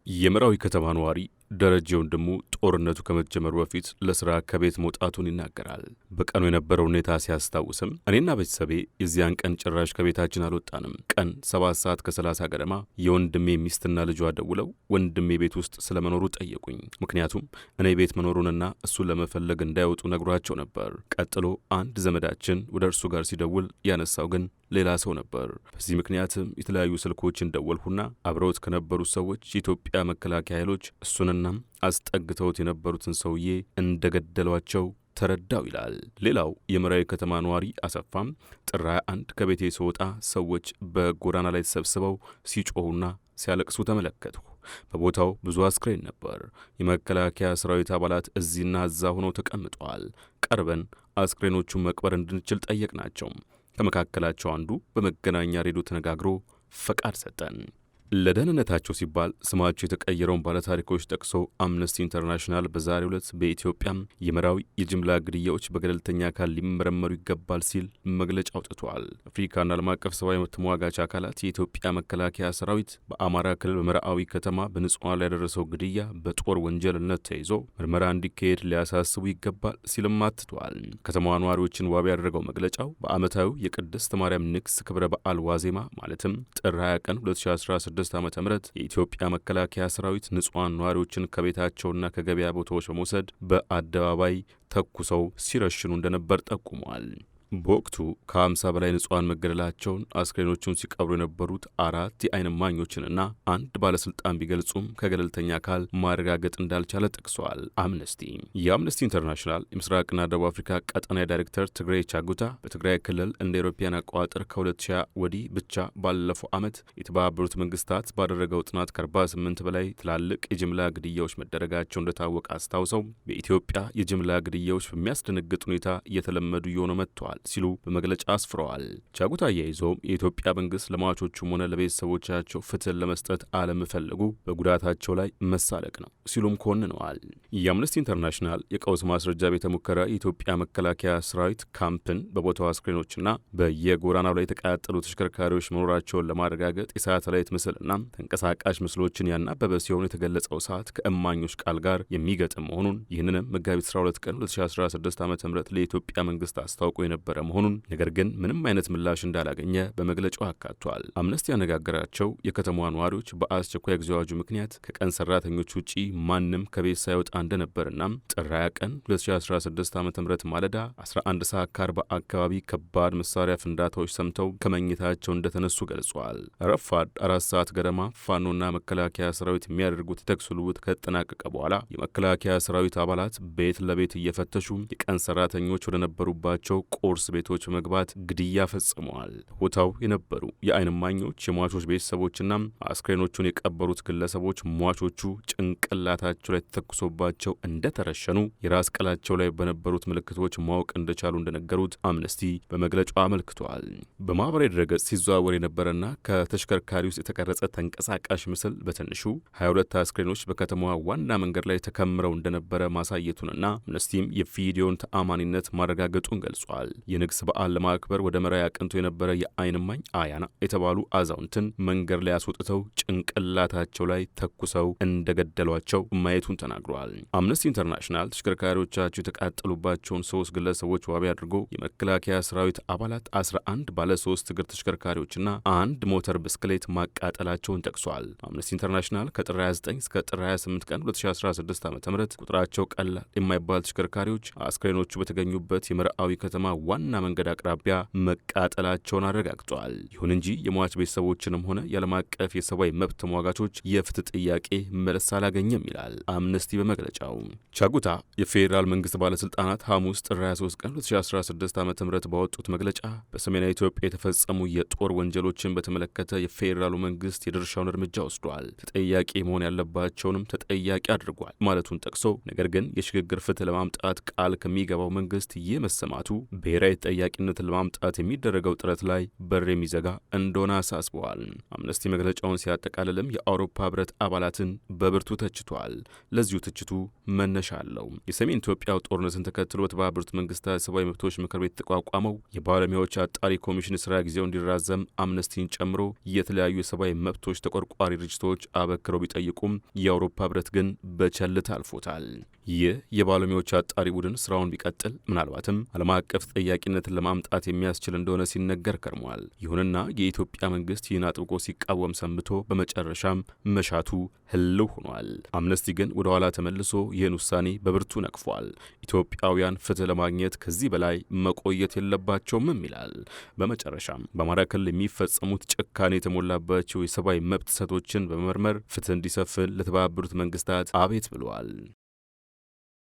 የመራዊ ከተማ ነዋሪ ደረጀ ወንድሙ ጦርነቱ ከመጀመሩ በፊት ለስራ ከቤት መውጣቱን ይናገራል። በቀኑ የነበረው ሁኔታ ሲያስታውስም እኔና ቤተሰቤ የዚያን ቀን ጭራሽ ከቤታችን አልወጣንም። ቀን 7:30 ገደማ የወንድሜ ሚስትና ልጇ ደውለው ወንድሜ ቤት ውስጥ ስለመኖሩ ጠየቁኝ። ምክንያቱም እኔ ቤት መኖሩንና እሱን ለመፈለግ እንዳይወጡ ነግሯቸው ነበር። ቀጥሎ አንድ ዘመዳችን ወደ እርሱ ጋር ሲደውል ያነሳው ግን ሌላ ሰው ነበር። በዚህ ምክንያትም የተለያዩ ስልኮችን ደወልሁና አብረውት ከነበሩት ሰዎች የኢትዮጵያ መከላከያ ኃይሎች እሱንና አስጠግተውት የነበሩትን ሰውዬ እንደገደሏቸው ተረዳው ይላል። ሌላው የመራዊ ከተማ ነዋሪ አሰፋም ጥር 21 ከቤቴ ስወጣ ሰዎች በጎዳና ላይ ተሰብስበው ሲጮሁና ሲያለቅሱ ተመለከትሁ። በቦታው ብዙ አስክሬን ነበር። የመከላከያ ሰራዊት አባላት እዚህና እዛ ሆነው ተቀምጠዋል። ቀርበን አስክሬኖቹን መቅበር እንድንችል ጠየቅናቸው። ከመካከላቸው አንዱ በመገናኛ ሬዲዮ ተነጋግሮ ፈቃድ ሰጠን። ለደህንነታቸው ሲባል ስማቸው የተቀየረውን ባለታሪኮች ጠቅሶ አምነስቲ ኢንተርናሽናል በዛሬው ዕለት በኢትዮጵያ የመራዊ የጅምላ ግድያዎች በገለልተኛ አካል ሊመረመሩ ይገባል ሲል መግለጫ አውጥቷል። አፍሪካና ዓለም አቀፍ ሰብአዊ መብት ተሟጋች አካላት የኢትዮጵያ መከላከያ ሰራዊት በአማራ ክልል በመራዊ ከተማ በንጹሐን ላይ ያደረሰው ግድያ በጦር ወንጀልነት ተይዞ ምርመራ እንዲካሄድ ሊያሳስቡ ይገባል ሲልም አትቷል። ከተማዋ ነዋሪዎችን ዋቢ ያደረገው መግለጫው በዓመታዊ የቅድስት ማርያም ንግስ ክብረ በዓል ዋዜማ ማለትም ጥር 20 ቀን 2016 ዓመተ ምህረት የኢትዮጵያ መከላከያ ሰራዊት ንጹሐን ነዋሪዎችን ከቤታቸውና ከገበያ ቦታዎች በመውሰድ በአደባባይ ተኩሰው ሲረሽኑ እንደነበር ጠቁሟል። በወቅቱ ከ50 በላይ ንጹሐን መገደላቸውን አስክሬኖቹን ሲቀብሩ የነበሩት 4 የዓይን እማኞችንና አንድ ባለስልጣን ቢገልጹም ከገለልተኛ አካል ማረጋገጥ እንዳልቻለ ጠቅሷል። የአምነስቲ ኢንተርናሽናል የምስራቅና ደቡብ አፍሪካ ቀጠናዊ ዳይሬክተር ትግሬ ቻጉታ በትግራይ ክልል እንደ አውሮፓውያን አቆጣጠር ከ2000 ወዲህ ብቻ ባለፈው ዓመት የተባበሩት መንግስታት ባደረገው ጥናት ከ48 በላይ ትላልቅ የጅምላ ግድያዎች መደረጋቸው እንደታወቀ አስታውሰው በኢትዮጵያ የጅምላ ግድያዎች በሚያስደነግጥ ሁኔታ እየተለመዱ እየሆኑ መጥተዋል ሲሉ በመግለጫ አስፍረዋል። ቻጉታ አያይዘውም የኢትዮጵያ መንግስት ለሟቾቹም ሆነ ለቤተሰቦቻቸው ፍትህ ለመስጠት አለመፈለጉ በጉዳታቸው ላይ መሳለቅ ነው ሲሉም ኮንነዋል። የአምነስቲ ኢንተርናሽናል የቀውስ ማስረጃ ቤተ ሙከራ የኢትዮጵያ መከላከያ ሰራዊት ካምፕን በቦታው አስክሬኖችና በየጎዳናው ላይ የተቃጠሉ ተሽከርካሪዎች መኖራቸውን ለማረጋገጥ የሳተላይት ምስልና ተንቀሳቃሽ ምስሎችን ያናበበ ሲሆን የተገለጸው ሰዓት ከእማኞች ቃል ጋር የሚገጥም መሆኑን ይህንንም መጋቢት 12 ቀን 2016 ዓ.ም ለኢትዮጵያ መንግስት አስታውቆ የነበረ መሆኑን ነገር ግን ምንም አይነት ምላሽ እንዳላገኘ በመግለጫው አካቷል። አምነስቲ ያነጋገራቸው የከተማዋ ነዋሪዎች በአስቸኳይ ጊዜ አዋጁ ምክንያት ከቀን ሰራተኞች ውጪ ማንም ከቤት ሳይወጣ እንደነበርና ጥር 20 ቀን 2016 ዓ.ም ማለዳ 11 ሰዓት ከ40 አካባቢ ከባድ መሳሪያ ፍንዳታዎች ሰምተው ከመኝታቸው እንደተነሱ ገልጿል። ረፋድ 4 ሰዓት ገደማ ፋኖና መከላከያ ሰራዊት የሚያደርጉት የተኩስ ልውውጥ ከተጠናቀቀ በኋላ የመከላከያ ሰራዊት አባላት ቤት ለቤት እየፈተሹ የቀን ሰራተኞች ወደ ነበሩባቸው ቁርስ ቤቶች በመግባት ግድያ ፈጽመዋል። ቦታው የነበሩ የዓይን እማኞች የሟቾች ቤተሰቦችና አስክሬኖቹን የቀበሩት ግለሰቦች ሟቾቹ ጭንቅላታቸው ላይ ተተኩሶባቸው እንደተረሸኑ የራስ ቅላቸው ላይ በነበሩት ምልክቶች ማወቅ እንደቻሉ እንደነገሩት አምነስቲ በመግለጫው አመልክቷል። በማህበራዊ ድረገጽ ሲዘዋወር የነበረና ከተሽከርካሪ ውስጥ የተቀረጸ ተንቀሳቃሽ ምስል በትንሹ 22 አስክሬኖች በከተማዋ ዋና መንገድ ላይ ተከምረው እንደነበረ ማሳየቱንና አምነስቲም የቪዲዮን ተአማኒነት ማረጋገጡን ገልጿል። የንግስ በዓል ለማክበር ወደ መራዊ አቅንቶ የነበረ የዓይን እማኝ አያና የተባሉ አዛውንትን መንገድ ላይ አስወጥተው ጭንቅላታቸው ላይ ተኩሰው እንደገደሏቸው ማየቱን ተናግረዋል። አምነስቲ ኢንተርናሽናል ተሽከርካሪዎቻቸው የተቃጠሉባቸውን 3 ግለሰቦች ዋቢ አድርጎ የመከላከያ ሰራዊት አባላት 11 ባለ 3 እግር ተሽከርካሪዎችና አንድ ሞተር ብስክሌት ማቃጠላቸውን ጠቅሷል። አምነስቲ ኢንተርናሽናል ከጥር 29 እስከ ጥር 28 ቀን 2016 ዓ.ም ቁጥራቸው ቀላል የማይባል ተሽከርካሪዎች አስክሬኖቹ በተገኙበት የመራዊ ከተማ ዋና መንገድ አቅራቢያ መቃጠላቸውን አረጋግጧል። ይሁን እንጂ የሟች ቤተሰቦችንም ሆነ የዓለም አቀፍ የሰብአዊ መብት ተሟጋቾች የፍትህ ጥያቄ መልስ አላገኘም ይላል አምነስቲ በመግለጫው። ቻጉታ የፌዴራል መንግስት ባለስልጣናት ሐሙስ ጥር 23 ቀን 2016 ዓ.ም ባወጡት መግለጫ በሰሜናዊ ኢትዮጵያ የተፈጸሙ የጦር ወንጀሎችን በተመለከተ የፌዴራሉ መንግስት የድርሻውን እርምጃ ወስዷል፣ ተጠያቂ መሆን ያለባቸውንም ተጠያቂ አድርጓል ማለቱን ጠቅሶ ነገር ግን የሽግግር ፍትህ ለማምጣት ቃል ከሚገባው መንግስት ይህ መሰማቱ ብሔራዊ ብሔራዊ ተጠያቂነትን ለማምጣት የሚደረገው ጥረት ላይ በር የሚዘጋ እንደሆነ አሳስበዋል። አምነስቲ መግለጫውን ሲያጠቃልልም የአውሮፓ ህብረት አባላትን በብርቱ ተችቷል። ለዚሁ ትችቱ መነሻ አለው። የሰሜን ኢትዮጵያው ጦርነትን ተከትሎ በተባበሩት መንግስታት ሰብአዊ መብቶች ምክር ቤት የተቋቋመው የባለሙያዎች አጣሪ ኮሚሽን ስራ ጊዜው እንዲራዘም አምነስቲን ጨምሮ የተለያዩ የሰብአዊ መብቶች ተቆርቋሪ ድርጅቶች አበክረው ቢጠይቁም የአውሮፓ ህብረት ግን በቸልታ አልፎታል። ይህ የባለሙያዎች አጣሪ ቡድን ስራውን ቢቀጥል ምናልባትም ዓለም አቀፍ ተጠያቂነትን ለማምጣት የሚያስችል እንደሆነ ሲነገር ከርሟል። ይሁንና የኢትዮጵያ መንግስት ይህን አጥብቆ ሲቃወም ሰንብቶ በመጨረሻም መሻቱ ህልው ሆኗል። አምነስቲ ግን ወደ ኋላ ተመልሶ ይህን ውሳኔ በብርቱ ነቅፏል። ኢትዮጵያውያን ፍትህ ለማግኘት ከዚህ በላይ መቆየት የለባቸውም ይላል። በመጨረሻም በአማራ ክልል የሚፈጸሙት ጭካኔ የተሞላባቸው የሰብአዊ መብት ጥሰቶችን በመመርመር ፍትህ እንዲሰፍን ለተባበሩት መንግስታት አቤት ብለዋል።